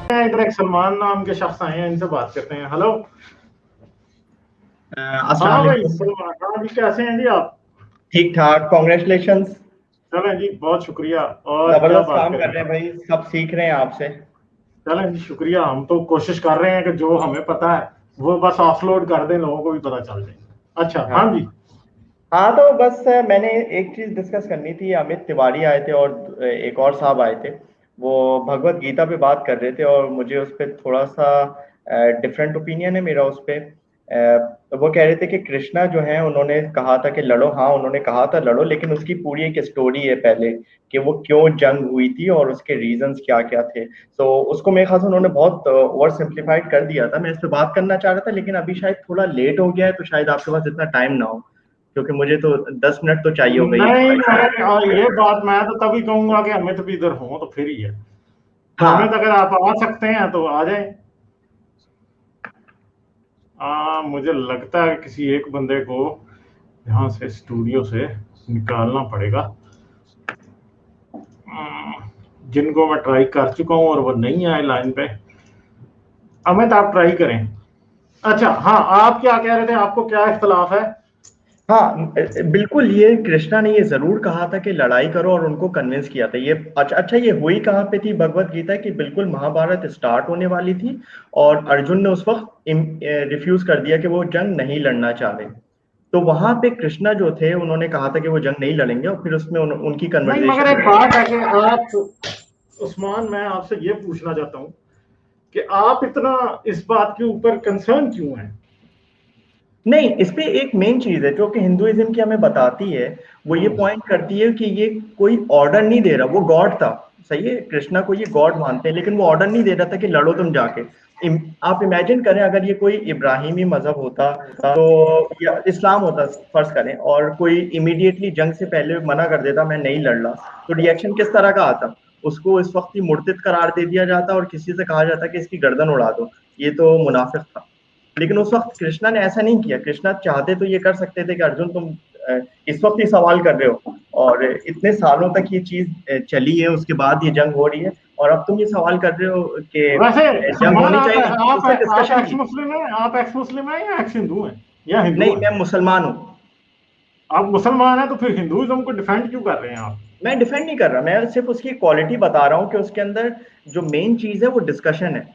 इधर एक सलमान नाम के शख्स आए हैं, इनसे बात करते हैं। हेलो। अस्सलाम हाँ भाई वालेकुम। सलमान, हाँ जी, कैसे हैं जी आप? ठीक ठाक, कॉन्ग्रेचुलेशंस। चलें जी, बहुत शुक्रिया। और क्या जबरदस्त बात काम कर करें? रहे हैं भाई, सब सीख रहे हैं आपसे। चलें जी, शुक्रिया। हम तो कोशिश कर रहे हैं कि जो हमें पता है वो बस ऑफलोड कर दें, लोगों को भी पता चल जाए। अच्छा, हाँ हाँ जी। हाँ, तो बस मैंने एक चीज डिस्कस करनी थी। अमित तिवारी आए थे और एक और साहब आए थे। वो भगवत गीता पे बात कर रहे थे और मुझे उस पर थोड़ा सा डिफरेंट ओपिनियन है मेरा उस पे। वो कह रहे थे कि कृष्णा जो है उन्होंने कहा था कि लड़ो। हाँ, उन्होंने कहा था लड़ो, लेकिन उसकी पूरी एक स्टोरी है पहले कि वो क्यों जंग हुई थी और उसके रीजंस क्या क्या थे। तो उसको मेरे ख्याल से उन्होंने बहुत ओवर सिंप्लीफाइड कर दिया था। मैं इस पे बात करना चाह रहा था, लेकिन अभी शायद थोड़ा लेट हो गया है, तो शायद आपके पास इतना टाइम ना हो, क्योंकि मुझे तो 10 मिनट तो चाहिए होगा ये नहीं, डिवाइस पे। ये बात मैं तो तभी कहूंगा कि अमित भी इधर हो तो फिर ही है। तो अमित, हाँ अगर आप आ सकते हैं तो आ जाएं। मुझे लगता है किसी एक बंदे को यहाँ से स्टूडियो से निकालना पड़ेगा। जिनको मैं ट्राई कर चुका हूँ और वो नहीं आए लाइन पे। अमित, आप ट्राई करें। अच्छा, हाँ, आप क्या कह रहे थे? आपको क्या इख्तलाफ है? हाँ, बिल्कुल। ये कृष्णा ने ये जरूर कहा था कि लड़ाई करो और उनको कन्विंस किया था। ये अच्छा अच्छा, ये हुई कहाँ पे थी भगवत गीता की? बिल्कुल महाभारत स्टार्ट होने वाली थी और अर्जुन ने उस वक्त रिफ्यूज कर दिया कि वो जंग नहीं लड़ना चाह रहे। तो वहां पे कृष्णा जो थे उन्होंने कहा था कि वो जंग नहीं लड़ेंगे और फिर उसमें उनकी नहीं, मगर कन्वर्जेशन एक हुई। बात है कि आप, उस्मान, मैं आपसे ये पूछना चाहता हूँ कि आप इतना इस बात के ऊपर कंसर्न क्यों हैं? नहीं, इस पे एक मेन चीज है जो कि हिंदुइज्म की हमें बताती है। वो ये हम्म। पॉइंट करती है कि ये कोई ऑर्डर नहीं दे रहा। वो गॉड था, सही है, कृष्णा को ये गॉड मानते हैं, लेकिन वो ऑर्डर नहीं दे रहा था कि लड़ो तुम जाके। आप इमेजिन करें, अगर ये कोई इब्राहिमी मजहब होता तो, या इस्लाम होता फर्ज करें, और कोई इमीडिएटली जंग से पहले मना कर देता मैं नहीं लड़ रहा, तो रिएक्शन किस तरह का आता? उसको इस वक्त ही मुर्तिद करार दे दिया जाता और किसी से कहा जाता कि इसकी गर्दन उड़ा दो, ये तो मुनाफिक था। लेकिन उस वक्त कृष्णा ने ऐसा नहीं किया। कृष्णा चाहते तो ये कर सकते थे कि अर्जुन तुम इस वक्त ही सवाल कर रहे हो और इतने सालों तक ये चीज चली है, उसके बाद ये जंग हो रही है, और अब तुम ये सवाल कर रहे हो कि वैसे जंग सलमान, होनी आप चाहिए, तो आप उससे आप डिस्कशन एक्स की। मुस्लिम हैं? आप एक्स मुस्लिम हैं या एक्स हिंदू हैं या हिंदू नहीं, हैं? मैं मुसलमान हूँ। आप मुसलमान हैं तो फिर हिंदुइज्म को डिफेंड क्यों कर रहे हैं आप? मैं डिफेंड नहीं कर रहा, मैं सिर्फ उसकी क्वालिटी बता रहा हूँ कि उसके अंदर जो मेन चीज है वो डिस्कशन है।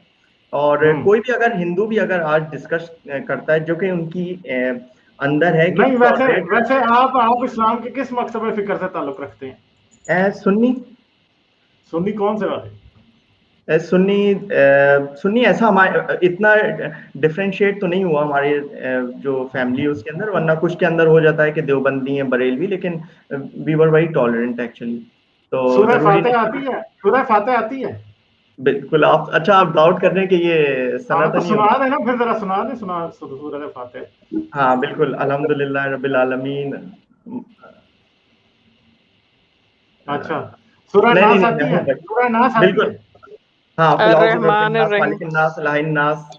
और हम्म। कोई भी अगर हिंदू भी अगर आज डिस्कस करता है, जो कि उनकी अंदर है कि नहीं, वैसे टॉलरेट वैसे करते हैं। आप इस्लाम के किस मकतब फिक्र से ताल्लुक रखते हैं? सुन्नी। सुन्नी कौन से वाले? सुन्नी सुन्नी ऐसा हमारे इतना डिफरेंशिएट तो नहीं हुआ हमारे जो फैमिली है उसके अंदर, वरना कुछ के अंदर हो जाता है कि देवबंदी है, बरेलवी, लेकिन we were very tolerant actually. तो सूरह जरूरी फातिहा नहीं आती कि है? सूरह फातिहा आती है? बिल्कुल। आप अच्छा, आप डाउट कर रहे हैं कि ये हाँ, तो सनातनी सुना होगी? देना फिर, जरा सुना दे, सुना सूरह फातिहा। हाँ बिल्कुल, अल्हम्दुलिल्लाह रब्बिल आलमीन। अच्छा, सूरह नहीं नहीं नास नहीं, मैं आती हूँ है? भाई। सूरह नास आती है? बिल्कुल। हाँ, कुल अर्रहमान नास अर्रहीम। मालिकिन नास इलाहिन नास।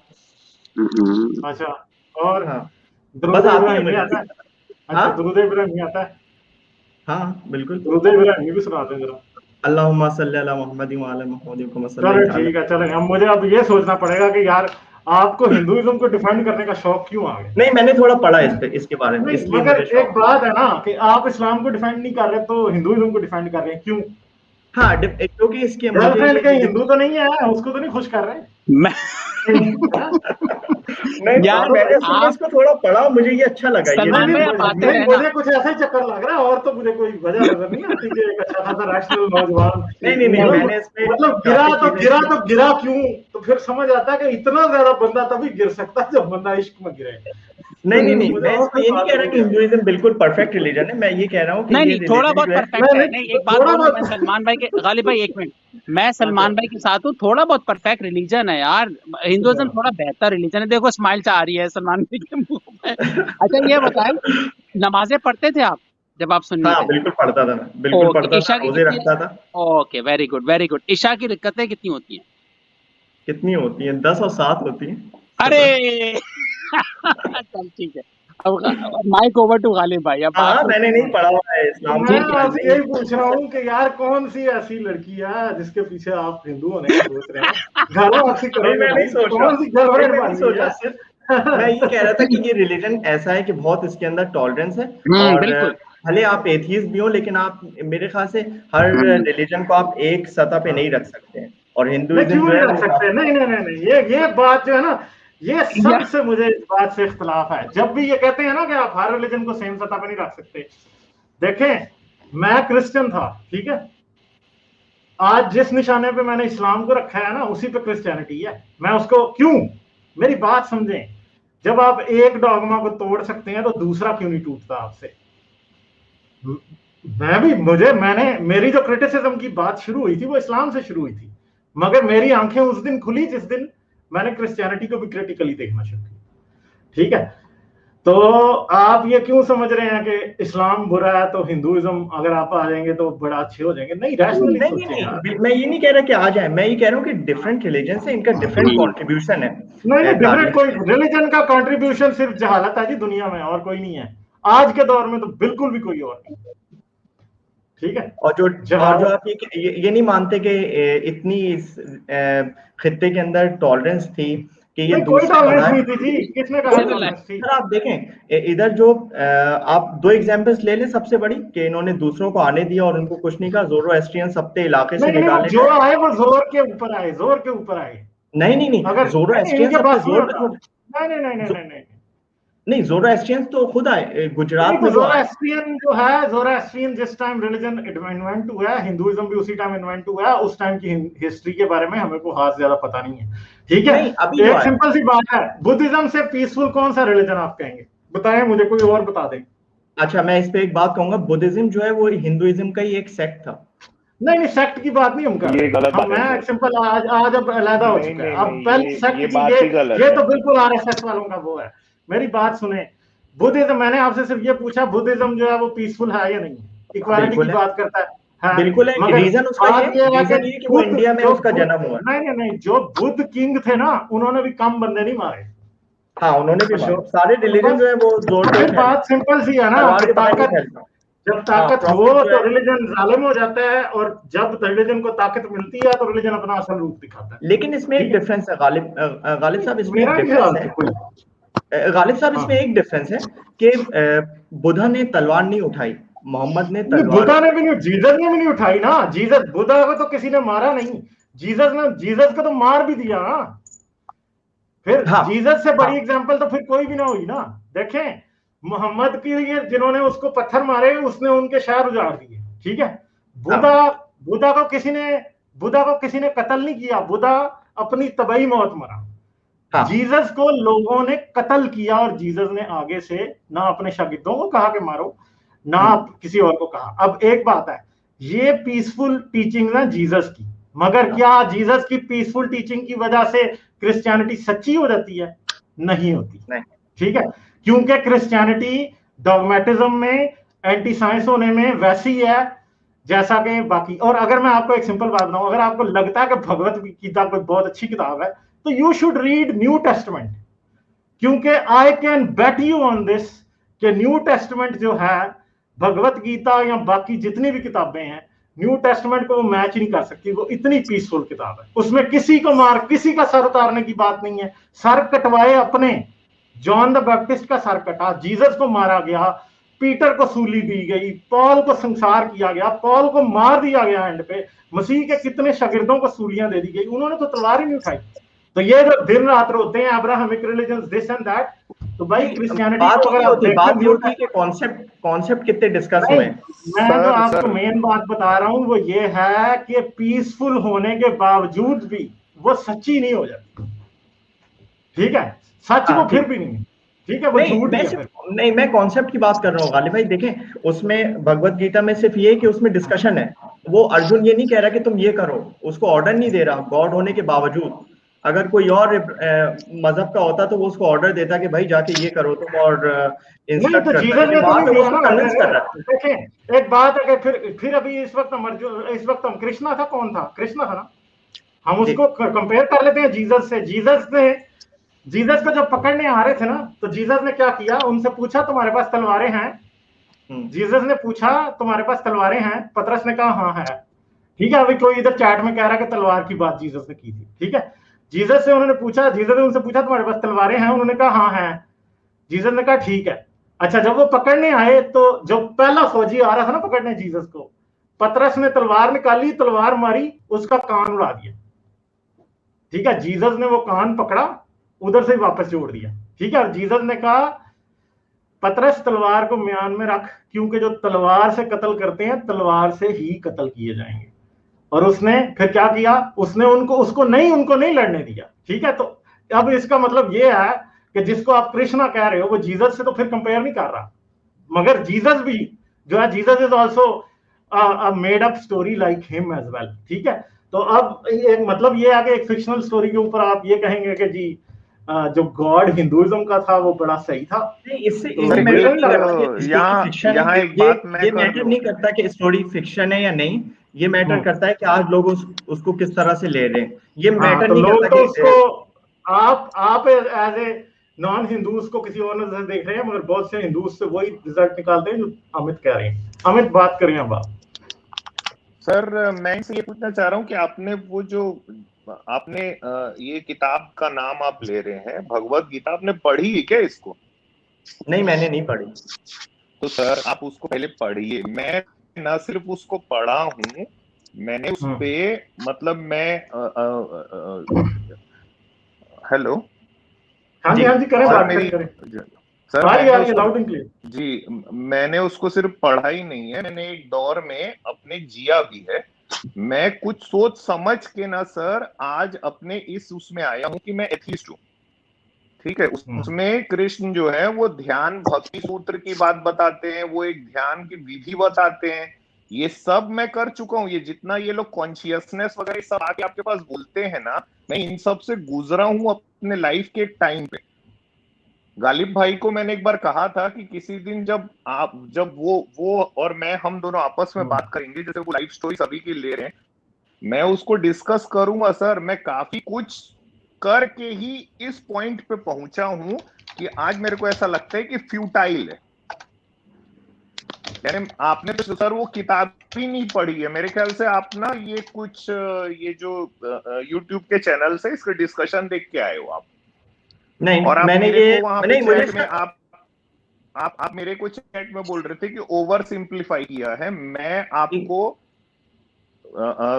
अच्छा, और हाँ, दरूद बस आती है इब्राहिमी मुझे। आता है? हाँ अच्छा, दरूद इब्राहिमी आता है? हाँ बिल्कुल। दरूद इब्राहिमी भी सुना दे जरा। अल्लाहुम्मा सल्ली अला मुहम्मदिन व अला मुहम्मदिन कमा चलो सल्लैता अला। ठीक है, चलें। अब मुझे अब ये सोचना पड़ेगा कि यार, आपको हिंदुइज्म को डिफेंड करने का शौक क्यों आ गया? नहीं, मैंने थोड़ा पढ़ा इस पे, इसके बारे में, नहीं, इसलिए मगर मुझे एक शौक है। बात है ना कि आप इस्लाम को डिफेंड नहीं कर रहे तो हिंदुइज्म को डिफेंड कर रहे हैं, क्यों? हाँ, क्योंकि इसके मुझे गर्लफ्रेंड ये कहीं हिंदू तो नहीं है? उसको तो नहीं खुश कर रहे? मैं हाँ? नहीं, बता यार दो मैंने भाई। असल में आप इसको थोड़ा पढ़ा, मुझे ये अच्छा लगा ये नहीं सलमान नहीं, भाई रीजन। आप आते नहीं, रहना। मुझे कुछ ऐसा ही चक्कर लग रहा है, और तो मुझे कोई वजह नजर नहीं आती कि एक अच्छा खासा रैशनल नौजवान, नहीं नहीं नहीं, मतलब मैंने इसमें मतलब गिरा काफी तो चीजें गिरा इसकी। तो गिरा क्यों? तो फिर समझ आता है कि इतना ज्यादा बंदा तभी गिर सकता है जब बंदा इश्क में गिरे। नहीं नहीं नहीं, मुझे मैं और इसमें कोई ये नहीं बात कह रहा समझ कि नहीं आ रही। हिंदुइज्म बिल्कुल परफेक्ट रिलीजन है। मैं ये कह रहा हूँ कि नहीं ये नहीं, थोड़ा रिलीजन बहुत जो है। परफेक्ट है। नहीं, नहीं, एक बात थोड़ा बोलूं, मैं बहुत। सलमान भाई के, गालिब भाई एक मिनट, मैं अच्छा, सलमान भाई के साथ हूँ। थोड़ा बहुत परफेक्ट रिलीजन है यार। हिंदुइज्म थोड़ा बेहतर रिलीजन है। देखो स्माइल आ रही है सलमान भाई के मुंह में। अच्छा ये बताएं, नमाजें पढ़ते थे आप जब आप सुन्नी हाँ थे? बिल्कुल पढ़ता था, मैं बिल्कुल ओके, पढ़ता था, ईशा की रोजे कितनी? रखता था। Okay, very good very good. ईशा की रिकतें कितनी होती हैं? कितनी होती हैं? 10 और 7 होती हैं। अरे 17। चल ठीक है। अब माइक ओवर टू गालिब भाई, अब हाँ, आपको मैंने नहीं पढ़ा हुआ है तो इस्लाम मैं को, ठीक है। मैं आपसे नहीं। यही पूछ रहा हूँ कि यार कौन सी ऐसी लड़की है जिसके पीछे आप हिंदू होने का सोच रहे हैं? घर वापसी करो। मैं नहीं सोच कौन सी गर्लफ्रेंड मैं बन नहीं गई सोचा है? सिर्फ मैं ये कह रहा था कि ये रिलीजन ऐसा है कि बहुत इसके अंदर टॉलरेंस है, और बिल्कुल। भले आप एथियस्ट भी हो, लेकिन आप मेरे ख्याल से हर रिलीजन को आप एक सतह पे नहीं रख सकते हैं, और नहीं, हिंदुइज्म क्यों जो नहीं है रख वो सकते? काफी नहीं नहीं नहीं नहीं, ये बात जो है ना, ये सबसे मुझे इस बात से इख्तलाफ है। जब भी ये कहते हैं ना कि आप हर रिलीजन को सेम सतह पे नहीं रख सकते, देखें, मैं क्रिश्चियन था, ठीक है, आज जिस निशाने पे मैंने इस्लाम को रखा है ना, उसी पे क्रिश्चियनिटी है। मैं उसको क्यों, मेरी बात समझें, जब आप एक डॉगमा को तोड़ सकते हैं तो दूसरा क्यों नहीं टूटता आपसे? मैं भी, मैंने, मेरी जो क्रिटिसिज्म की बात शुरू हुई थी वो इस्लाम से शुरू हुई थी, मगर मेरी आंखें उस दिन खुली जिस दिन मैंने क्रिश्चियनिटी को भी क्रिटिकली देखना शुरू किया, ठीक है। तो आप ये क्यों समझ रहे हैं कि इस्लाम बुरा है तो हिंदुइज्म अगर आप आ जाएंगे तो बड़ा अच्छे हो जाएंगे? नहीं, रैशनली नहीं सोचें यार। नहीं, मैं ये नहीं कह रहा कि आ जाए, मैं ये कह रहा हूँ कि डिफरेंट रिलीजन से इनका डिफरेंट कंट्रीब्यूशन है नहीं नहीं, डिफरेंट तारीख कोई में। रिलीजन का कंट्रीब्यूशन सिर्फ जहालत है जी दुनिया में, और कोई नहीं है। आज के दौर में तो बिल्कुल भी कोई और नहीं, ठीक है। और जो आप ये नहीं मानते कि इतनी इस खित्ते के अंदर टॉलरेंस थी कि ये नहीं, कोई दूसरे टॉलरेंस मज़ाहिब नहीं थी जी, किसने कहा कोई नहीं। टॉलरेंस थी? सर आप देखें इधर जो आप दो एग्जांपल्स ले लें सबसे बड़ी, कि इन्होंने दूसरों को आने दिया और उनको कुछ नहीं कहा, ज़ोरोएस्ट्रियंस अपने इलाके से नहीं नहीं, वो निकाले जो गए। आए वो जोर के ऊपर आए, जोर के ऊपर आए। नहीं नहीं नहीं, अगर नहीं, ज़ोरोएस्ट्रियंस इनके अपने पास नहीं जोर पे होता। थोड़े, नहीं नहीं नहीं नहीं नहीं नहीं नहीं ज़ोरोएस्ट्रियंस तो खुद आए, नहीं, गुजरात तो में जो आए। जोरास्ट्रियन जो है, जोरास्ट्रियन जिस टाइम रिलीजन इन्वेंट हुआ है, हिंदुइज्म भी उसी टाइम इन्वेंट हुआ है। उस टाइम की हिस्ट्री के बारे में हमें को खास ज्यादा पता नहीं है, ठीक है। नहीं अभी जो एक आए। सिंपल सी बात है, बुद्धिज्म से पीसफुल कौन सा रिलीजन आप कहेंगे? बताएं मुझे, कोई और बता दें। अच्छा मैं इस पे एक बात कहूंगा, बुद्धिज्म जो है वो हिंदुइज्म का ही एक सेक्ट था। नहीं नहीं, सेक्ट की बात नहीं हम कर ये रहे। गलत हम, बात है मैं सर। सिंपल, आज अब अलहदा हो नहीं चुका है। नहीं अब नहीं, पहले सेक्ट ये की, बात ही गलत ये है। तो बिल्कुल आरएसएस वालों का वो है। मेरी बात सुने, बुद्धिज्म, मैंने आपसे सिर्फ ये पूछा बुद्धिज्म जो है वो पीसफुल है या नहीं, इक्वालिटी की बिल्कुल है, बात करता है, हाँ। बिल्कुल है। मगर रीजन उसका ये बात ये है कि रीजन ये कि वो बुद्ध, इंडिया में जो उसका बुद्ध, जन्म हुआ। नहीं नहीं नहीं, जो बुद्ध किंग थे ना, उन्होंने भी कम बंदे नहीं मारे। हाँ उन्होंने भी मारे, अशोक, सारे तो रिलीजन बस, जो है वो जोर तो पे ही फिर फैले, बात सिंपल सी है ना तलवार कि की तरह नहीं ताकत, फैलता। जब हाँ ताकत हो प्रॉफिट जो तो है, रिलीजन जालिम हो जाता है, और जब रिलीजन को ताकत मिलती है तो रिलीजन अपना असल रूप दिखाता है, लेकिन इसमें एक ठीक है। डिफरेंस है गालिब साहब, इसमें एक मेरा नहीं डिफरेंस ख्याल है। से कोई, गालिब साहब हाँ, इसमें एक डिफरेंस है कि बुद्धा ने तलवार नहीं उठाई, मोहम्मद ने नहीं, तलवार बुद्धा ने उठाई। भी नहीं, जीसस ने भी नहीं उठाई ना। जीसस, बुद्धा को तो किसी ने मारा नहीं, जीसस को तो मार भी दिया ना। फिर हाँ जीसस से बड़ी हाँ एग्जांपल तो फिर कोई भी ना हुई ना। देखें, मोहम्मद के लिए जिन्होंने उसको पत्थर मारे, उसने उनके शहर उजाड़ दिए, ठीक है। हाँ बुद्धा, बुद्धा को किसी ने बुद्धा को किसी ने कत्ल नहीं किया, बुद्धा अपनी तबाही मौत मरा। हाँ जीसस को लोगों ने कत्ल किया, और जीसस ने आगे से ना अपने शागिर्दों को कहा कि मारो, ना किसी और को कहा। अब एक बात है, ये पीसफुल टीचिंग है जीसस की, मगर क्या जीसस की पीसफुल टीचिंग की वजह से क्रिश्चियनिटी सच्ची हो जाती है? नहीं होती, नहीं ठीक है। क्योंकि क्रिश्चियनिटी डॉगमेटिज्म में, एंटी साइंस होने में वैसी है जैसा कि बाकी। और अगर मैं आपको एक सिंपल बात बताऊं, अगर आपको लगता है कि भगवत गीता कोई बहुत अच्छी किताब है, तो you should read New Testament, क्योंकि I can bet you on this कि न्यू टेस्टमेंट जो है, भगवत गीता या बाकी जितनी भी किताबें हैं, न्यू टेस्टमेंट को वो मैच नहीं कर सकती। वो इतनी पीसफुल किताब है, उसमें किसी को मार, किसी का सर उतारने की बात नहीं है। सर कटवाए अपने, जॉन द बैप्टिस्ट का सर कटा, जीसस को मारा गया, पीटर को सूली दी गई, पॉल को संसार किया गया, पॉल को मार दिया गया एंड पे, मसीह के कितने शागिर्दों को सूलियां दे दी गई, उन्होंने तो तलवार ही नहीं उठाई। तो ये जो दिन रात रोते हैं Abrahamic religion this and that, तो भाई क्रिश्चियनिटी बात को ये अगर नहीं आप होती, देखते बात ये न्यू, होती है कि कॉन्सेप्ट कितने डिस्कस नहीं, हुए हैं। मैं जो सर आपको सर मेन बात बता रहा हूं वो ये है कि पीसफुल होने के बावजूद भी वो सच्ची नहीं हो जाती, ठीक है। सच हाँ वो फिर ठीक, भी नहीं है, ठीक है, वो नहीं झूठ ही मैं है सिर्फ, फिर। नहीं मैं कॉन्सेप्ट की बात कर रहा हूँ गालिब भाई। देखें उसमें भगवत गीता में सिर्फ ये कि उसमें डिस्कशन है, वो अर्जुन ये नहीं कह रहा कि तुम ये करो, उसको ऑर्डर नहीं दे रहा गॉड होने के बावजूद। अगर कोई और मजहब का होता तो वो उसको ऑर्डर देता कि भाई जाके ये करो तुम, और नहीं, इंस्ट्रक्ट तो करता, जीसस लेकिन ने तो वहां नहीं पे वो दिया उसको ना कन्विंस कर ऑर्डर। रहा है। देखें, एक बात है कि फिर अभी इस वक्त इस वक्त हम कृष्णा था, कौन था? कृष्णा था ना। हम जी उसको कंपेयर कर लेते हैं जीसस से। जीसस को जब पकड़ने आ रहे थे ना, तो जीसस ने क्या किया, उनसे पूछा तुम्हारे पास तलवारें हैं? जीसस ने पूछा तुम्हारे पास तलवारें हैं? पतरस ने कहा हाँ है। ठीक है, अभी कोई इधर चैट में कह रहा है कि तलवार की बात जीसस ने की थी, ठीक है, जीसस से उन्होंने पूछा, जीसस ने उनसे पूछा तुम्हारे पास तलवारें हैं? उन्होंने कहा हाँ है। जीसस ने कहा ठीक है। अच्छा, जब वो पकड़ने आए तो जो पहला फौजी आ रहा था ना पकड़ने जीसस को, पतरस ने तलवार निकाली, तलवार मारी, उसका कान उड़ा दिया, ठीक है, जीसस ने वो कान पकड़ा, उधर से वापस जोड़ दिया, ठीक है, और जीसस ने कहा पतरस तलवार को म्यान में रख, क्योंकि जो तलवार से कत्ल करते हैं तलवार से ही कत्ल किए जाएंगे। और उसने फिर क्या किया, उसने उनको नहीं लड़ने दिया, ठीक है। तो अब इसका मतलब ये है कि जिसको आप कृष्णा कह रहे हो वो जीसस से तो फिर कंपेयर नहीं कर रहा, मगर जीसस भी जो है, Jesus is also made up story like him as well, ठीक है। तो अब एक मतलब ये है कि एक फिक्शनल स्टोरी के ऊपर आप ये कहेंगे कि जी जो गॉड हिंदुइज्म का था वो बड़ा सही था। नहीं, इससे तो इससे ये मैटर नहीं नहीं लग रहा करता कि स्टोरी फिक्शन यहाँ है, एक बात मैं ये कर मैटर दूं। नहीं करता कि स्टोरी फिक्शन है या नहीं, ये मैटर करता है कि आज लोग उसको किस तरह से ले रहे हैं। ये मैटर तो नहीं लोग करता तो कि उसको आप एज ए नॉन हिंदू उसको किसी और नजर से देख रहे हैं, मगर बहुत से हिंदू उससे वही रिजल्ट निकालते हैं जो अमित कह रहे हैं। अमित बात करें अब आप। सर मैं इनसे ये पूछना चाह रहा हूँ कि आपने वो जो आपने ये किताब का नाम आप ले रहे हैं भगवत गीता, आपने पढ़ी है क्या इसको? नहीं, मैंने नहीं पढ़ी। तो सर आप उसको पहले पढ़िए। मैं ना सिर्फ उसको पढ़ा हूँ, मैंने उस पे मतलब मैं हेलो, हाँ जी, हाँ जी, करें सर बात मेरी करें। सर आ रही मैंने है उसको लाउड एंड क्लियर। जी मैंने उसको सिर्फ पढ़ा ही नहीं है, मैंने एक दौर में अपने जिया भी है। मैं कुछ सोच समझ के ना सर आज अपने इस उसमें आया हूं कि मैं एथीस्ट हूं, ठीक है। उसमें कृष्ण जो है वो ध्यान भक्ति सूत्र की बात बताते हैं, वो एक ध्यान की विधि बताते हैं, ये सब मैं कर चुका हूं। ये जितना ये लोग कॉन्शियसनेस वगैरह सब आके आपके पास बोलते हैं ना, मैं इन सब से गुजरा हूं अपने लाइफ के एक टाइम पे। गालिब भाई को मैंने एक बार कहा था कि किसी दिन जब वो और मैं हम दोनों आपस में बात करेंगे, जैसे वो लाइफ स्टोरी सभी की ले रहे हैं, मैं उसको डिस्कस करूंगा सर। मैं काफी कुछ करके ही इस पॉइंट पे पहुंचा हूं कि आज मेरे को ऐसा लगता है कि फ्यूटाइल है। यानी आपने तो सर वो किताब भी नहीं पढ़ी है मेरे ख्याल से, आप ना ये कुछ ये जो यूट्यूब के चैनल से इसके डिस्कशन देख के आए हो आप। नहीं, और आप मैंने मेरे ये को वहां पे चैट में आप मेरे को चैट में बोल रहे थे कि ओवर सिंप्लीफाई किया है। मैं आपको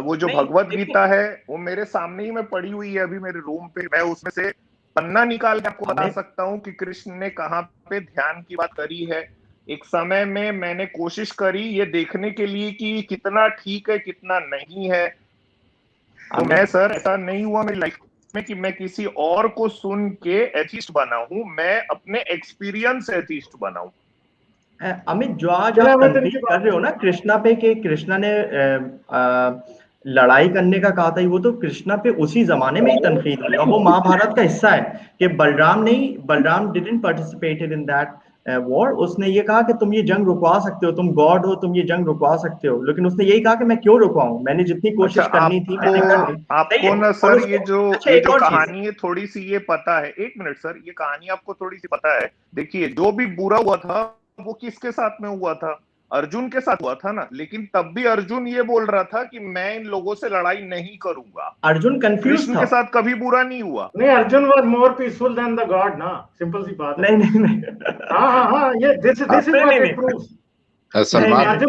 वो जो भगवत गीता है वो मेरे सामने ही मैं पड़ी हुई है अभी मेरे रूम पे, मैं उसमें से पन्ना निकाल के आपको बता सकता हूँ कि कृष्ण ने कहाँ पे ध्यान की बात करी है। एक समय में मैंने कोशिश करी ये देखने के लिए कि कितना ठीक है कितना नहीं है। तो मैं सर ऐसा नहीं हुआ मेरी लाइफ में कि मैं किसी और को सुन के एथिस्ट बना हूं, मैं अपने एक्सपीरियंस से एथिस्ट बना हूं। अमित, जो आज आप तनकीद कर रहे हो ना कृष्णा पे कि कृष्णा ने लड़ाई करने का कहा था, वो तो कृष्णा पे उसी जमाने में ही तनकीद हुई और वो महाभारत का हिस्सा है कि Balram didn't participated in that war. उसने ये कहा कि तुम ये जंग रुकवा सकते हो, तुम गॉड हो, तुम ये जंग रुकवा सकते हो, लेकिन उसने यही कहा कि मैं क्यों रुकवाऊं, मैंने जितनी कोशिश करनी थी मैंने कर ली। आपको ना सर ये जो कहानी है थोड़ी सी ये पता है, एक मिनट सर, ये कहानी आपको थोड़ी सी पता है। देखिए जो भी बुरा हुआ था वो किसके साथ में हुआ था? अर्जुन के साथ हुआ था ना। लेकिन तब भी अर्जुन ये बोल रहा था कि मैं इन लोगों से लड़ाई नहीं करूंगा। अर्जुन कंफ्यूज कृष्ण था। के साथ कभी बुरा नहीं हुआ। नहीं, Arjun was more peaceful than the god ना, सिंपल सी बात है। नहीं हाँ, ये this is what it proves. Arjun was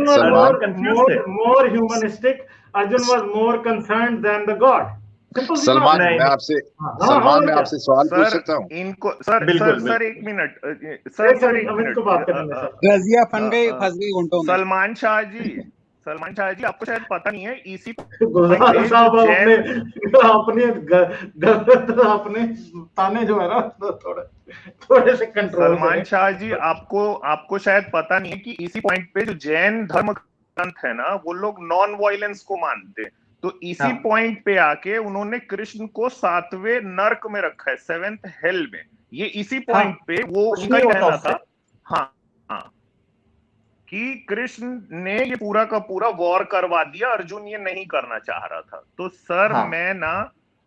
more humanistic, Arjun was more concerned than the god. Salman, मैं आपसे सवाल पूछ सकता हूँ? इनको सर एक मिनट सर एक मिनट रजिया फंस गई घंटों में। सलमान शाह जी आपको शायद पता नहीं है, इसी गुलजार साहब अपने ताने जो है ना थोड़े से कंट्रोल। सलमान शाह जी आपको शायद पता नहीं है कि इसी पॉइंट पे जो जैन धर्म ग्रंथ है ना वो लोग नॉन वायलेंस को मानते हैं। तो इसी पॉइंट पे आके उन्होंने कृष्ण को 7वें नर्क में रखा है, 7th हेल में। ये इसी पॉइंट पे वो उनका ही कहना था हाँ कि कृष्ण ने ये पूरा का पूरा वॉर करवा दिया, अर्जुन ये नहीं करना चाह रहा था। तो सर मैं ना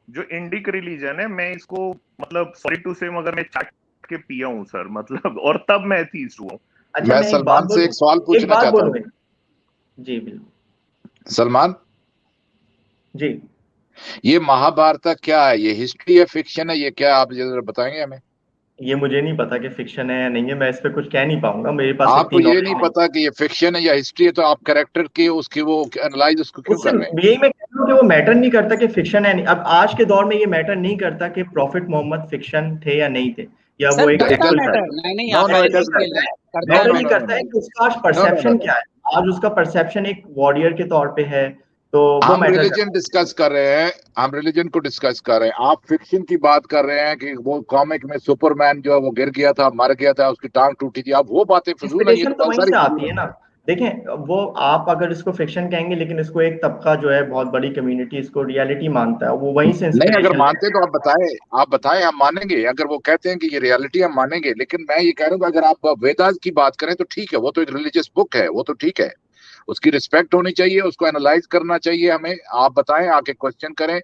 जो इंडिक रिलीजन है मैं इसको मतलब सॉरी टू से मगर मैं चाट के पिया हूँ सर, मतलब, और तब मैं एथीस्ट हुआ। अच्छा, मैं सलमान से एक सवाल पूछना चाहता हूँ। जी बिल्कुल। सलमान, जी ये महाभारत क्या है? ये हिस्ट्री है, फिक्शन है, ये क्या आप जरा बताएंगे हमें? ये मुझे नहीं पता कि फिक्शन है या नहीं है, मैं इस पे कुछ कह नहीं पाऊंगा, मेरे पास आपको इतनी ये नॉलेज नहीं नहीं। पता कि ये फिक्शन है या हिस्ट्री है, तो आप कैरेक्टर की उसकी वो एनालाइज उसको क्यों उससे कर रहे हैं? यही मैं कह रहा हूँ कि वो मैटर नहीं करता कि फिक्शन है नहीं। अब आज के दौर में ये मैटर नहीं करता कि प्रॉफिट मोहम्मद फिक्शन थे या नहीं थे, या वो सर एक इट करता डज हिस्ट्री मैटर, था। मैटर। नहीं नहीं नो आप नो, मैटर इट ऐसे नहीं डज बोलिए करता ना, है, मैटर। करता नो मैटर नो है। नहीं नो नो करता है नो कि उसका आज नो नो परसेप्शन नो क्या है, आज उसका परसेप्शन एक वॉरियर के तौर पे है, तो वो हम मैटर रिलीजन करता डिस्कस कर रहे हैं, हम रिलीजन को डिस्कस कर रहे हैं। आप फिक्शन की बात कर रहे हैं कि वो कॉमिक में सुपरमैन जो है वो गिर गया था, मर गया था, उसकी टांग टूटी थी। अब वो बातें है। फजूल है, ये इंस्पिरेशन तो तो बहुत वहीं सारी से फजूल आती है। है ना। देखें, वो आप अगर इसको फिक्शन कहेंगे, लेकिन इसको एक तबका जो है, बहुत बड़ी कम्युनिटी इसको रियलिटी मानता है, वो वहीं से नहीं, अगर इंस्पिरेशन मानते लेते हैं तो आप बताएं, हम मानेंगे। अगर वो कहते हैं कि ये रियलिटी, हम मानेंगे। लेकिन मैं ये कह रहा हूँ कि अगर आप वेदास की बात करें तो ठीक है, वो तो एक रिलीजियस बुक है, वो तो ठीक है, उसकी रिस्पेक्ट होनी चाहिए, उसको एनालाइज करना चाहिए हमें। आप बताएं, आके क्वेश्चन करें,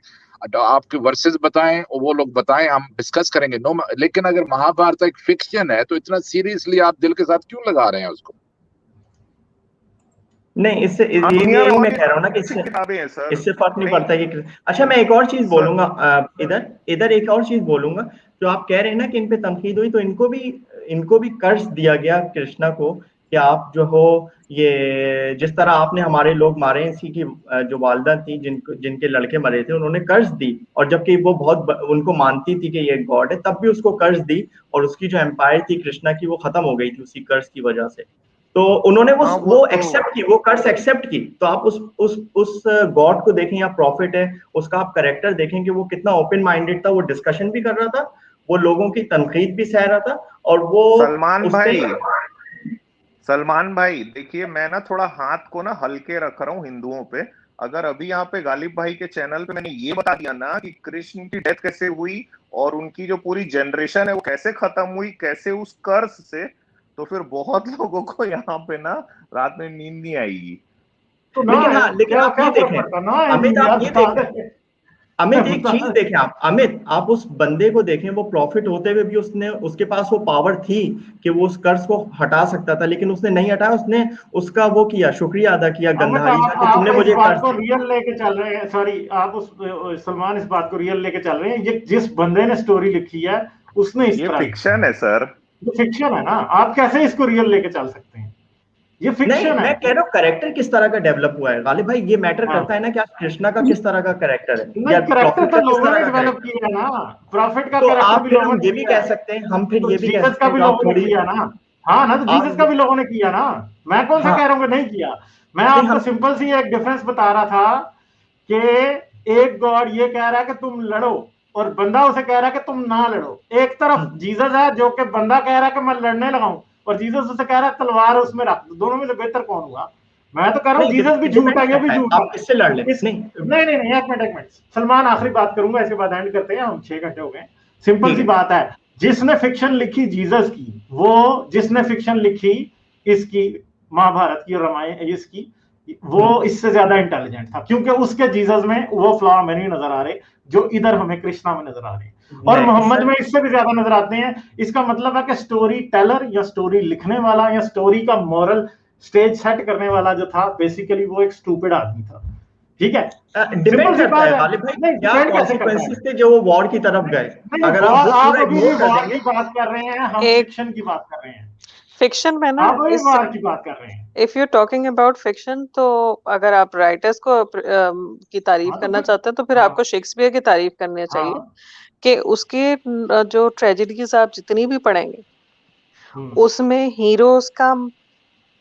आपके वर्सेस बताएं, और वो लोग बताएं, हम डिस्कस करेंगे। नो, लेकिन अगर महाभारत एक फिक्शन है तो इतना सीरियसली आप दिल के साथ क्यों लगा रहे हैं उसको? नहीं, इससे हाँ, यही दुनिया में यही और मैं भी कह रहा हूँ ना कि ऐसी किताबें हैं सर। इससे फर्क नहीं नहीं पड़ता कि अच्छा, मैं एक और चीज सर, बोलूंगा, इधर इधर एक और चीज बोलूंगा। जो आप कह रहे हैं ना कि इन पे तनकीद हुई, तो इनको भी कर्ज दिया गया कृष्णा को, कि आप जो हो, ये जिस तरह आपने हमारे लोग मारे हैं, इसी की जो वालदा थी, जिनके लड़के मरे थे, उन्होंने कर्ज दी। और जबकि वो उनको मानती थी कि ये गॉड है, तब भी उसको कर्ज दी, और उसकी जो एम्पायर थी कृष्णा की, वो खत्म हो गई थी उसी कर्ज की वजह से। तो उन्होंने हाँ वो वो तो एक्सेप्ट की, वो कर्ज एक्सेप्ट की। तो आप उस गॉड को देखें, या प्रॉफिट है, उसका आप करेक्टर देखें कि वो कितना ओपन माइंडेड था, वो डिस्कशन भी कर रहा था, वो लोगों की तनकीद भी सह रहा था, और वो सलमान उसने भाई, सलमान भाई देखिए, मैं ना थोड़ा हाथ को ना हल्के रख रहा हूँ हिंदुओं पे। अगर अभी यहाँ पे गालिब भाई के चैनल पे मैंने ये बता दिया ना कि कृष्ण की डेथ कैसे हुई और उनकी जो पूरी जनरेशन है वो कैसे खत्म हुई, कैसे उस कर्ज से, तो फिर बहुत लोगों को यहाँ पे ना रात में नींद नहीं आएगी। तो ना लेकिन है, हाँ, लेकिन क्या आप क्या ये फर्क देखें, पड़ता ना है, अमित, यार आप ये बता देखें, दे। अमित एक बता चीज दे। देखें, आप उस बंदे को देखें, वो प्रॉफिट होते हुए भी उसके पास वो पावर थी कि वो उस कर्ज को हटा सकता था, लेकिन उसने नहीं हटाया। उसने उसका वो किया, शुक्रिया अदा किया अमित, गंधारी का, कि आप तुमने इस मुझे बात कर्ज को दिया। रियल लेके चल रहे हैं, सॉरी, आप उस सलमान इस बात को रियल लेके चल रहे हैं। ये जिस बंदे ने स्टोरी लिखी है उसने इस ये तरह लिखी फिक्शन है। है सर। ये फिक्शन है ना, आप कैसे इसको रियल लेके चल सकते हैं? ये नहीं, फिक्शन है। मैं कह रहा हूँ कैरेक्टर किस तरह का डेवलप हुआ है गालिब भाई, ये मैटर हाँ, करता है ना कि आज कृष्णा का किस तरह का कैरेक्टर है, नहीं, या करेक्टर प्रॉफिट तो का किस लोगों तरह ने का डेवलप कैरेक्टर। किया ना। प्रॉफिट का तो करेक्टर आप भी फिर लोगों हम ने ये भी किया कह है। सकते हैं, हम फिर तो ये भी कह जीसस सकते का हैं भी कि आप लोगों ने थोड़ी, किया ना। हाँ ना, तो जीसस का आप, भी लोगों ने किया ना। मैं कौन सा हाँ, कह रहा हूँ कि नहीं किया। मैं नहीं आपको हम, सिंपल सी एक डिफरेंस बता रहा था कि एक गॉड ये कह रहा है कि तुम लड़ो, और बंदा उसे कह रहा है कि तुम ना लड़ो। एक तरफ जीसस है जो कि बंदा कह रहा है कि मैं लड़ने लगाऊं, और जीसस उसे कह रहा है तलवार उसमें रख दो। दोनों में से बेहतर कौन हुआ? मैं तो कह रहा हूँ नहीं, जीसस भी झूठ डिपेंड है, ये भी करता है झूठ है। आप किससे लड़ लें। इस नहीं, नहीं नहीं नहीं, एक मिनट एक मिनट, सलमान आखिरी बात करूंगा, इसके बाद एंड करते हैं, हम 6 घंटे हो गए। सिंपल ठीक सी है। बात है, जिसने फिक्शन लिखी जीसस की, वो जिसने फिक्शन लिखी इसकी, महाभारत की और रामायण इसकी, वो इससे ज्यादा इंटेलिजेंट था, क्योंकि उसके जीसस में वो फ्लॉ हमें नहीं नजर आ रहे जो इधर हमें कृष्णा में नजर आ रहे हैं, और मैं मोहम्मद सर, में इससे भी ज्यादा नजर आते हैं। इसका मतलब है कि स्टोरी टेलर या स्टोरी लिखने वाला या स्टोरी का मॉरल स्टेज सेट करने वाला जो था, बेसिकली वो एक स्टूपिड आदमी था। ठीक है, सिंपल डिपेंड सी करता बात है है। गालिब भाई, नहीं, क्या डिपेंड कैसे करता कॉन्सिक्वेंसेस है? थे जो वो वॉर की तरफ गए। नहीं नहीं, अगर आप वॉर, वो आप पूरा अभी भी इग्नोर कर वॉर देंगे। की बात कर रहे हैं, हम एक फिक्शन की बात कर रहे हैं। फिक्शन में ना, आप अभी इस वॉर की बात कर रहे हैं। If you talking about fiction, तो अगर आप राइटर्स को की तारीफ हाँ तो करना फिर, चाहते हैं, तो फिर हाँ आपको शेक्सपियर की तारीफ करनी चाहिए। हाँ। कि उसके जो ट्रेजेडीज आप जितनी भी पढ़ेंगे, हम्म उसमें हीरोज का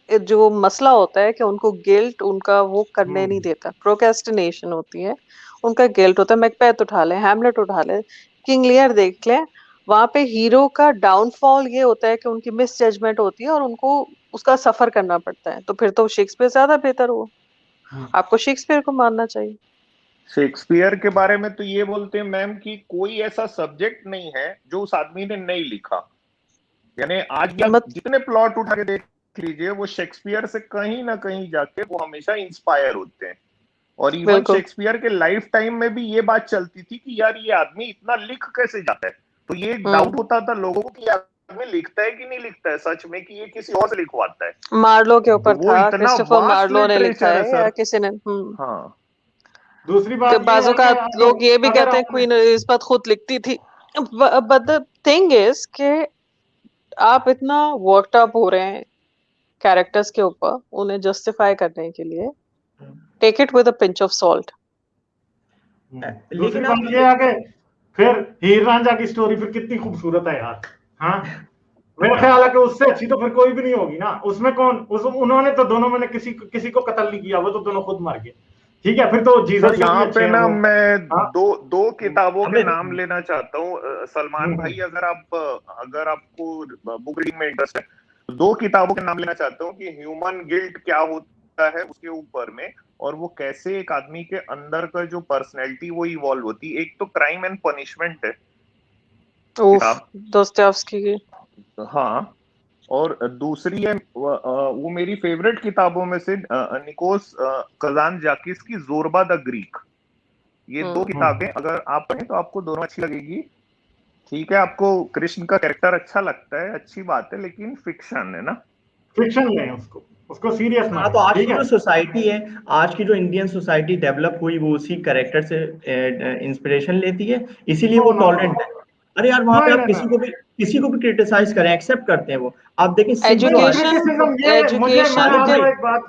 जो मसला होता है कि उनको गिल्ट, उनका वो करने नहीं हम्म देता, प्रोक्रेस्टिनेशन होती है, उनका गिल्ट होता है। मैकबेथ उठा ले, हैमलेट उठा ले, किंग लियर देख ले, वहां पे हीरो का डाउनफॉल ये होता है कि उनकी मिस जजमेंट होती है और उनको उसका सफर करना पड़ता है। तो फिर तो शेक्सपियर ज्यादा बेहतर हुआ, हम्म। आपको शेक्सपियर को मानना चाहिए। शेक्सपियर के बारे में तो ये बोलते हैं मैम कि कोई ऐसा सब्जेक्ट नहीं है जो उस आदमी ने नहीं लिखा। यानी आज भी आप मत जितने प्लॉट उठा के देख लीजिए, वो शेक्सपियर से कहीं ना कहीं जाके वो हमेशा इंस्पायर होते हैं। और इवन बिल्कुल शेक्सपियर के लाइफ टाइम में भी ये बात चलती थी कि यार ये आदमी इतना लिख कैसे जाता है। तो ये हम्म डाउट होता था लोगों को कि ये आदमी लिखता है कि नहीं लिखता है सच में, कि ये किसी और से लिखवाता है। मार्लो के ऊपर वो था, इतना क्रिस्टोफर वास्ट मार्लो ने लिखा लिटरेचर है है या सर। किसी ने। हाँ, दूसरी बात कि ये बाजू है का कि लोग ये भी अगर कहते हैं आपने क्वीन एलिजाबेथ खुद लिखती थी, बट द थिंग इज कि आप इतना वर्कड अप हो रहे हैं कैरेक्टर्स के ऊपर उन्हें जस्टिफाई करने के लिए, take it with a pinch of salt. दूसरी लेकिन आप बात ये है कि फिर हीर रांझा की स्टोरी फिर कितनी खूबसूरत है यार। हाँ, मेरा ख्याल है कि उससे अच्छी तो फिर कोई भी नहीं होगी ना। उसमें कौन उन्होंने तो दोनों में किसी को कत्ल नहीं किया, वो तो दोनों खुद मर गए। ठीक है, फिर तो सर जीसस से भी यहाँ अच्छे पे हैं ना वो। मैं हाँ, दो किताबों के हमें नाम लेना चाहता हूँ सलमान भाई, अगर आपको बुक रीडिंग में इंटरेस्ट है, दो किताबों के नाम लेना चाहता हूँ कि ह्यूमन गिल्ट क्या होता है उसके ऊपर में, और वो कैसे एक आदमी के अंदर का जो पर्सनैलिटी वो इवॉल्व होती है। एक तो क्राइम एंड पनिशमेंट है किताब, दोस्तोयेव्स्की की। हाँ, और दूसरी है वो मेरी फेवरेट किताबों में से निकोस कजानजाकिस की जोरबा द ग्रीक। ये दो किताबें अगर आप पढ़ें तो आपको दोनों अच्छी लगेगी। ठीक है, आपको कृष्ण का कैरेक्टर अच्छा लगता है, अच्छी बात है, लेकिन फिक्शन है ना, फिक्शन लें उसको सीरियस ना हाँ, तो लें। आज ठीक की है, जो सोसाइटी है, आज की जो इंडियन सोसाइटी डेवलप हुई, वो उसी कैरेक्टर से इंस्पिरेशन लेती है, इसीलिए नो वो नो टॉलरेंट है। अरे यार, वहां पे नहीं आप नहीं नहीं किसी को भी क्रिटिसाइज करें, एक्सेप्ट करते हैं वो। आप देखें सिख जो नहीं, आए, क्रिटिसिज्म ये मैं एजुकेशन के आपको एक बात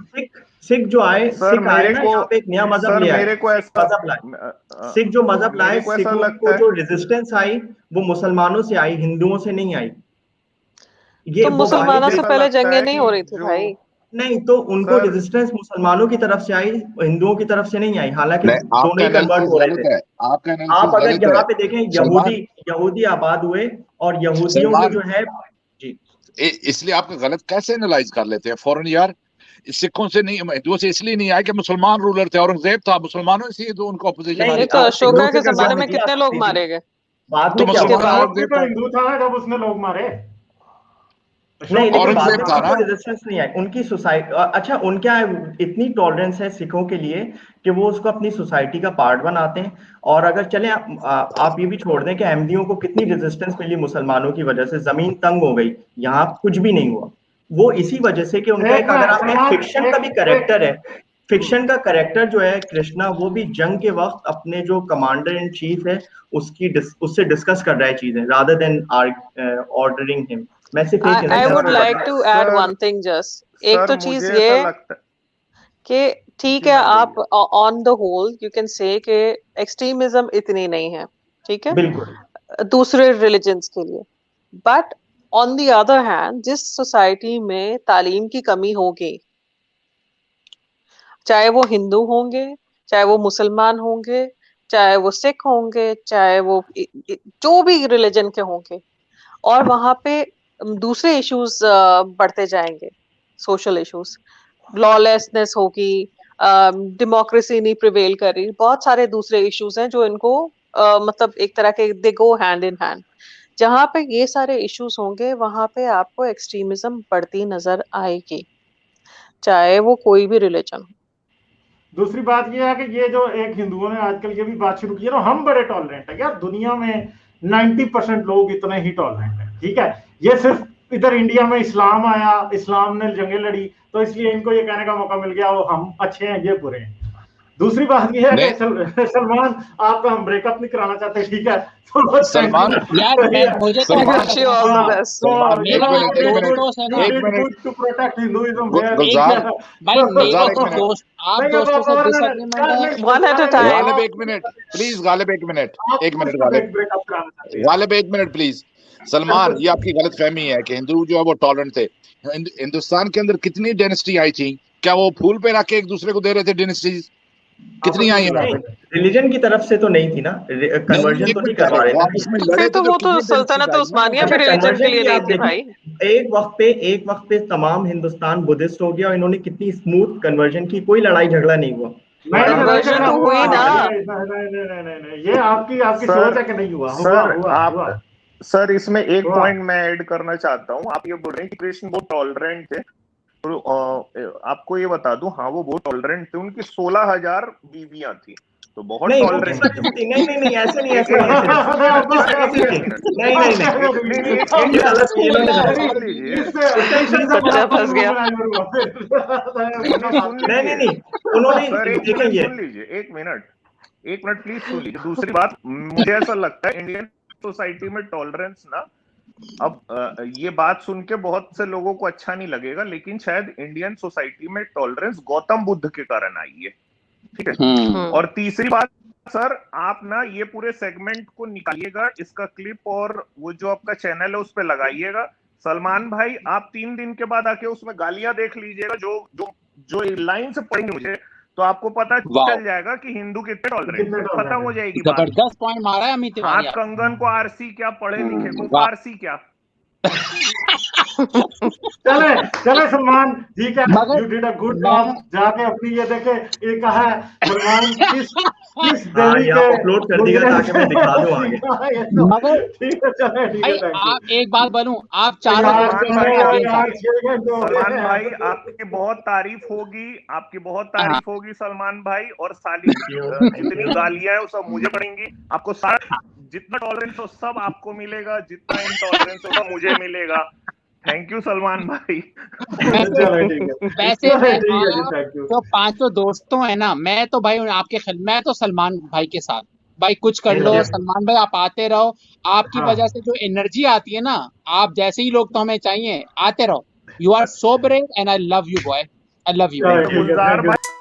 सिख जो आए, सर सिख आए मेरे ना, को यहाँ पे एक नया मजहब ले आए, मेरे को सिख ऐसा मजहब लाए। सिख जो मजहब लाए, मेरे को ऐसा सिखों लगता को है, जो रेजिस्टेंस आई वो मुसलमानों से आई, हिंदुओं से नहीं आई। ये तो वो बात मुसलमानों से ऐसा पहले लगता जंगें है नहीं कि हो रही थी जो भाई। नहीं, तो उनको सर रेजिस्टेंस मुसलमानों की तरफ से आई, हिंदुओं की तरफ से नहीं आई, हालांकि नहीं, दोनों आपका ही कन्वर्ट एनालिसिस हो रहे गलत थे। है, आपका आप एनालिसिस अगर गलत है यहाँ पे देखें, यहूदी सलमान। यहूदी आबाद हुए और यहूदियों में सलमान, जो है जी, इसलिए आपका गलत कैसे एनालाइज कर लेते हैं फौरन यार। सिखों से नहीं, हिंदुओं से इसलिए नहीं आया कि मुसलमान रूलर थे, औरंगजेब था, मुसलमानों से तो उनको अपोजिशन आ नहीं नहीं रही तो थी। सिखों अशोका हिंदुओं के से कैसे जमाने आनी में थी? कितने लोग मारे गए बाद तो में क्या उसके हुआ? मुसलमान बाद? अशोक भी औरंगजेब तो था, हिंदू था जब उसने लोग मारे। नहीं, अशोक भी तो लेकिन बाद हिंदू में औरंगजेब था था। किसी ना। को रेजिस्टेंस नहीं आई उनकी सोसाइटी। अच्छा, उनका इतनी टॉलरेंस है सिखों के लिए कि वो उसको अपनी सोसाइटी का पार्ट बनाते हैं। और अगर चले आप ये भी छोड़ दें कि अहमदियों को कितनी रेजिस्टेंस मिली मुसलमानों की वजह से, जमीन तंग हो गई, यहाँ कुछ भी नहीं हुआ। वो इसी वजह से कि उनका एक एक, अगर मैं आप एक सलमान फिक्शन का भी एक एक करेक्टर है, फिक्शन का करेक्टर जो है कृष्णा, वो भी जंग के वक्त अपने जो कमांडर इन चीफ है उससे डिस्कस कर रहा है चीजें, रादर देन ऑर्डरिंग हिम। मैं सिर्फ एक आई इंस्टेंस वुड बता लाइक रहा टू हूँ। Add sir one thing just. एक सर तो चीज मुझे ये ऐसा लगता कि ठीक जी है, हाँ आप बोलिए। On the whole you can say कि एक्सट्रीमिज्म इतनी नहीं है, ठीक है, बिल्कुल दूसरे रिलीजन्स के लिए। But on the other hand, जिस सोसाइटी में तालीम की कमी होगी, चाहे वो हिंदू होंगे, चाहे वो मुसलमान होंगे, चाहे वो सिख होंगे, चाहे वो जो भी रिलीजन के होंगे, और वहां पे दूसरे इश्यूज बढ़ते जाएंगे, सोशल इश्यूज, लॉलेसनेस होगी, डेमोक्रेसी नहीं प्रिवेल कर रही, बहुत सारे दूसरे इश्यूज हैं जो इनको मतलब एक तरह के दे गो हैंड इन हैंड। जहां पे ये सारे इश्यूज होंगे वहां पे आपको एक्सट्रीमिज्म बढ़ती नजर आएगी, चाहे वो कोई भी रिलीजन हो। दूसरी बात ये है कि ये जो एक हिंदुओं ने आजकल ये भी बात शुरू की है ना, हम बड़े टॉलरेंट है यार। दुनिया में 90% लोग इतने ही टॉलरेंट है। ठीक है, ये सिर्फ इधर इंडिया में इस्लाम आया, इस्लाम ने जंगें लड़ी, तो इसलिए इनको ये कहने का मौका मिल गया वो हम अच्छे हैं, ये बुरे हैं। दूसरी बात यह है नहीं, कि सलमान, आपका हम ब्रेकअप नहीं कराना चाहते, ठीक है, तो सलमान यार मुझे तो Salman Wish you all the best. तो सलमान, यू एक नो मिनट, एक यू मिनट, दोस्त है ना, डिड एक minute, good to protect Hinduism where. एक गुलजार, भाई गुलजार, मेरे एक तो मिनट, दोस्त, आप नहीं, दोस्तों से अब डिसएग्रीमेंट है। One at a time. Ghalib एक मिनट प्लीज, गालिब एक मिनट, एक मिनट गालिब, ब्रेकअप कराना चाहते हैं। गालिब एक मिनट प्लीज। सलमान, ये आपकी गलत फहमी है कि हिंदू जो है वो टॉलरेंट थे। हिंदुस्तान के अंदर कितनी डायनेस्टी आई थी? क्या वो फूल पे रख के एक दूसरे को दे रहे थे डायनेस्टीज? कितनी आई है वहां नहीं, पे? रिलीजन की तरफ से तो नहीं थी ना, नहीं, कन्वर्जन एक तो नहीं मिनट, करवा रहे वो थे आपस में ना। लड़े फिर थे तो तो वो तो कितनी डायनेस्टीज सल्तनत आई ना। उस्मानिया अच्छा, भी रिलीजन के कन्वर्जन लिए की नहीं आप थी भाई। देखिए, एक वक्त पे तमाम हिंदुस्तान बुद्धिस्ट हो गया और इन्होंने कितनी स्मूथ कन्वर्जन की, कोई लड़ाई झगड़ा नहीं हुआ। नहीं, लड़ाई कन्वर्जन झगड़ा तो हुआ। हुई ना। नहीं, ये आपकी सोच सर है कि नहीं हुआ, हुआ सर हुआ आप हुआ सर इसमें एक हुआ। पॉइंट मैं ऐड करना चाहता हूँ। आप ये बोल रहे हैं कि कृष्ण बहुत टॉलरेंट थे, तो आपको ये बता दूं, हाँ वो बहुत टॉलरेंट थे। उनकी 16,000 बीवियां थी, तो बहुत नहीं, वो किस टॉलरेंट वजह थे। से थी? नहीं नहीं नहीं, ऐसे नहीं, एक ऐसे एक नहीं, ऐसे नहीं, किस वजह से थी? मिनट नहीं नहीं नहीं, नहीं नहीं, एक ये गलत, ये इन्होंने गलत। सुन लीजिए, बच्चा फंस गया। नहीं सुन नहीं नहीं लीजिए नहीं, उन्होंने सर, एक देखें मिनट ये सुन लीजिए, एक मिनट। एक मिनट प्लीज सुन लीजिए। दूसरी बात, मुझे ऐसा लगता है इंडियन सोसाइटी में टॉलरेंस ना, अब ये बात सुन के बहुत से लोगों को अच्छा नहीं लगेगा, लेकिन शायद इंडियन सोसाइटी में टॉलरेंस गौतम बुद्ध के कारण आई है, ठीक है। और तीसरी बात सर, आप ना ये पूरे सेगमेंट को निकालिएगा, इसका क्लिप और वो जो आपका चैनल है उस पर लगाइएगा। सलमान भाई, आप 3 दिन के बाद आके उसमें गालियां देख लीजिएगा, जो जो जो लाइन से पढ़ेंगे मुझे, तो आपको पता चल जाएगा कि हिंदू कितने टॉलरेंट है, खत्म हो जाएगी बात। जबरदस्त पॉइंट मारा है अमित तिवारी। आप कंगन को आरसी क्या, पढ़े लिखे को फारसी क्या। चले सलमान जी का, you did a good job. जाके अपनी ये देखे, ये कहा है सलमान किस देवी के अपलोड कर दिया ताकि मैं दिखा दूं आगे। मगर ठीक है, चले ठीक है। आप एक बात बोलूं, आप चारों सलमान भाई आपकी बहुत तारीफ होगी, आपकी बहुत तारीफ होगी सलमान भाई, और साली जितनी गालियां है वो सब मुझे पड़ेंगी। आपको सारा जितना टॉलरेंस हो सब आपको मिलेगा, जितना इनटॉलरेंस हो सब मुझे मिलेगा। थैंक यू सलमान भाई। वैसे तो 500 दोस्तों है ना, मैं तो भाई आपके मैं तो सलमान भाई के साथ, भाई कुछ कर लो सलमान भाई, आप आते रहो। आपकी वजह से जो एनर्जी आती है ना, आप जैसे ही लोग तो हमें चाहिए, आते रहो। You are so brave and I love you boy, I love you. Gulzar भाई